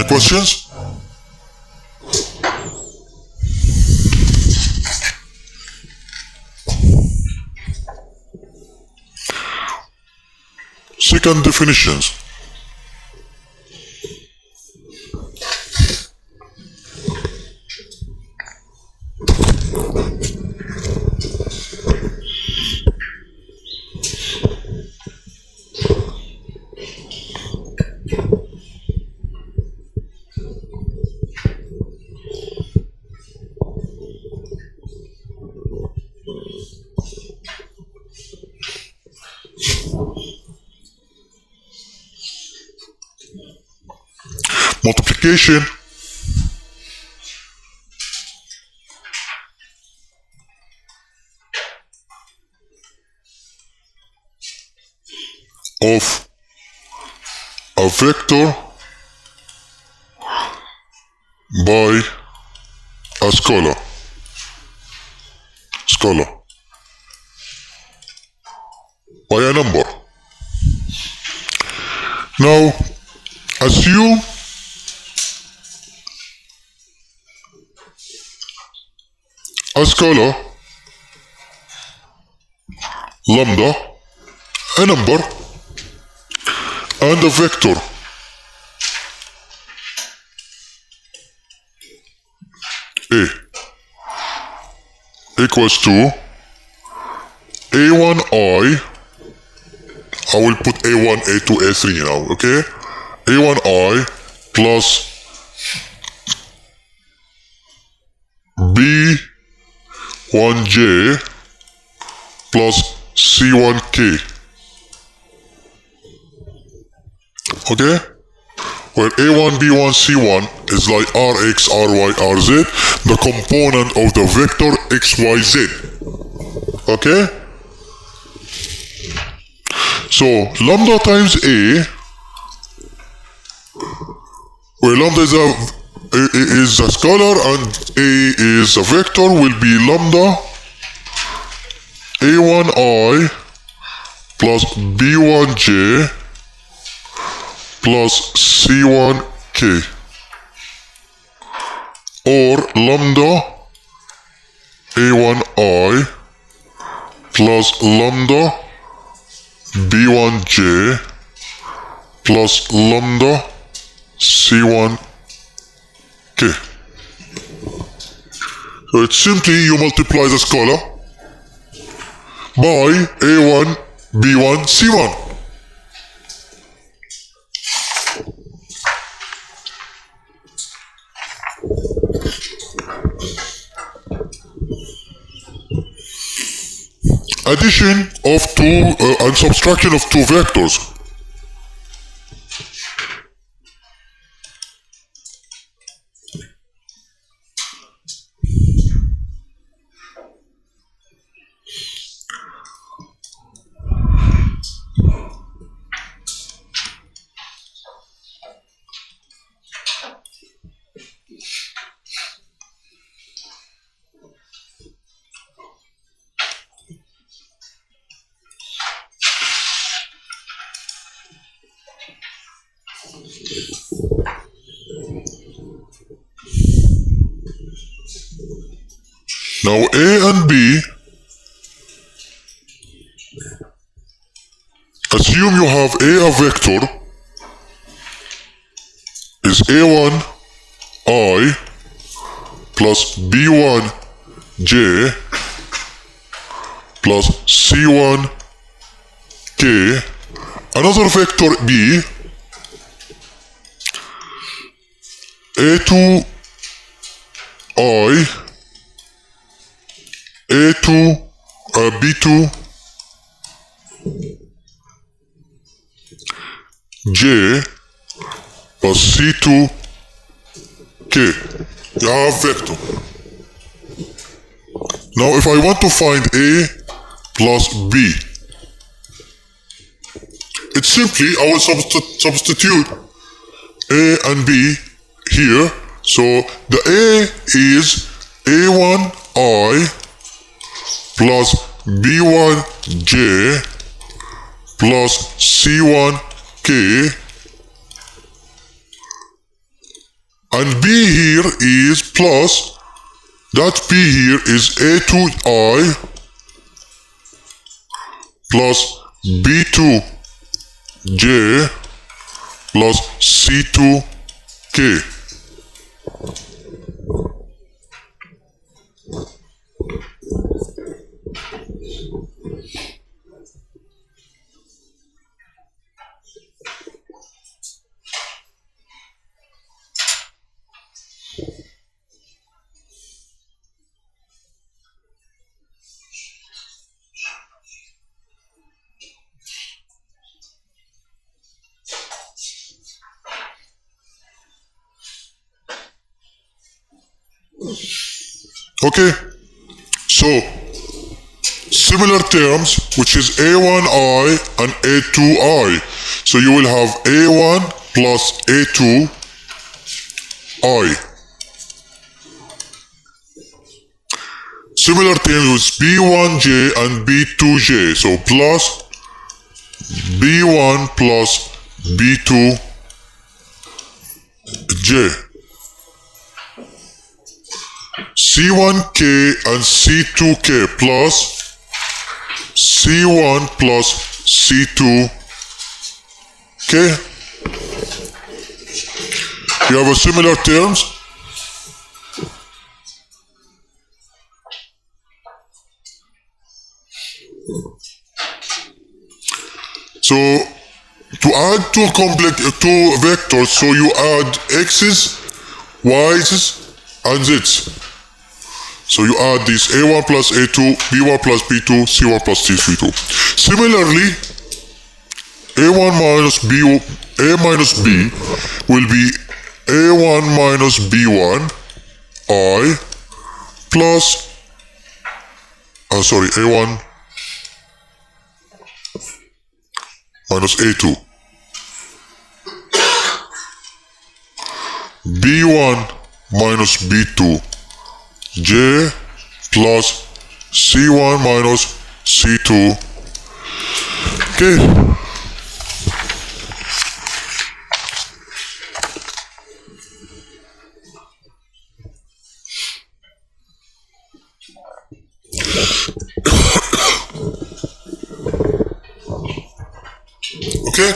questions? Second definitions. Multiplication of a vector by a scalar by a number. Now assume a scalar lambda, a number, and a vector a equals to a1i. I will put a1, a2, a3 now, okay? a1i plus b1j plus c1k, okay? Where a1, b1, c1 is like rx, ry, rz, the component of the vector xyz, okay? So lambda times a, where lambda is a scalar and a is a vector, will be lambda a1i plus b1j plus c1k, or lambda a1i plus lambda b1j plus lambda c1k. So it's simply you multiply the scalar by a1, b1, c1. Addition of two and subtraction of two vectors. Now A and B, assume you have A, a vector, is A1 I plus B1 J plus C1 K. Another vector B, A2 I, A2, B2, J plus C2, K. You have vector. Now if I want to find A plus B, it's simply, I will substitute A and B here. So the A is A1I plus B1J plus C1K And B here is plus, that B here is A2I plus B2J plus C2K. Okay, so similar terms, which is A1I and A2I. So you will have A1 plus A2I. Similar terms with B1J and B2J. So plus B1 plus B2J. C1K and C2K plus C1 plus C2K. You have a similar terms. So to add two vectors, so you add x's, y's, and z's. So you add this A1 plus A2, B1 plus B2, C1 plus C2. Similarly, A1 minus B, A minus B will be A1 minus B1, I, plus, A1 minus A2. B1 minus B2, J plus C1 minus C2. Okay. Okay.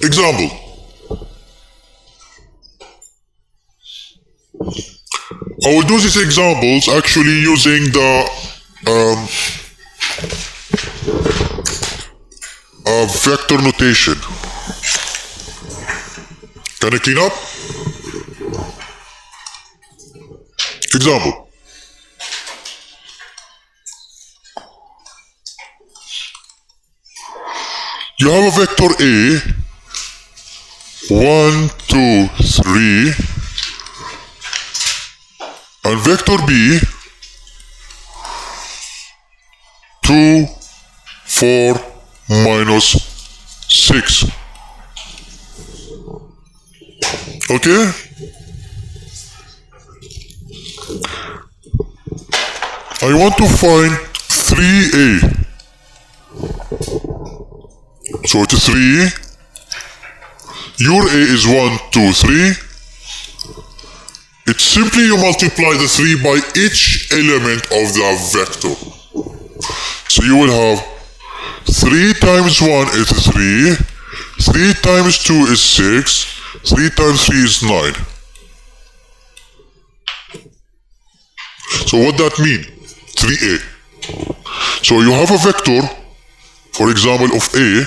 Example. I will do these examples actually using the vector notation. Can I clean up? Example. You have a vector A, 1, 2, 3, and vector B, 2, 4, minus 6. Okay? I want to find 3A. So it's 3. Your A is 1, 2, 3. It's simply you multiply the 3 by each element of the vector. So you will have 3 times 1 is 3, 3 times 2 is 6, 3 times 3 is 9. So what that mean? 3A. So you have a vector, for example, of A,